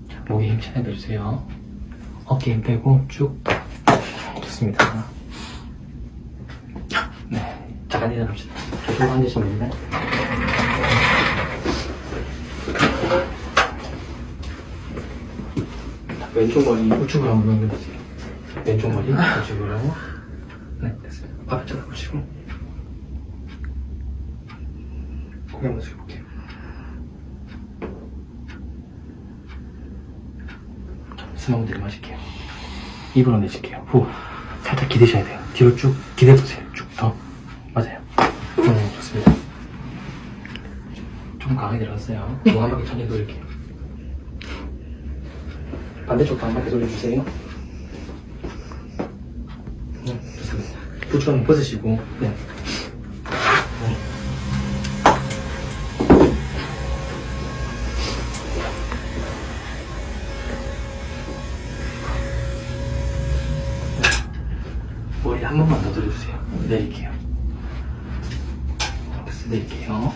자, 목에 힘 차게 빼주세요. 어깨 힘 빼고 쭉. 좋습니다. 네, 잠깐 일어납시다. 저쪽으로 앉으시면 됩니다. 왼쪽 머리 우측으로 한번 넘겨보세요. 왼쪽 머리 우측으로. 네, 됐어요. 앞에 쳐다보시고 고개 한번 숙여볼게요. 숨 한번 들이마실게요. 입으로 내쉴게요. 후. 살짝 기대셔야 돼요. 뒤로 쭉 기대보세요. 쭉 더. 맞아요. 좋습니다. 좀 강하게 들어갔어요. 뭐 한 바퀴 천천히 돌릴게요. 반대쪽도 한 바퀴 돌려주세요. 좋습니다. 부츠 한번 벗으시고, 네. 머리 한 번만 더 돌려주세요. 내릴게요. 됐어, 내릴게요.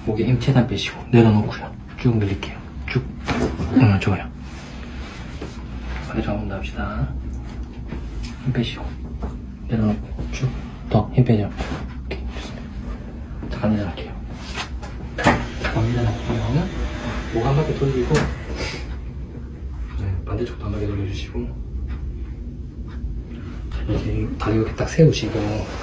목에 힘 최대한 빼시고 내려놓고요. 쭉 늘릴게요. 쭉. 좋아요. 반대쪽 한번 더 합시다. 힘 빼시고 내려놓고 쭉. 더 힘 빼죠. 오케이, 좋습니다. 잠깐 내려놓을게요. 잠깐 내려놓고요. 목 한 바퀴 돌리고, 네, 반대쪽도 한 바퀴 돌려주시고, 이제 다리 이렇게 딱 세우시고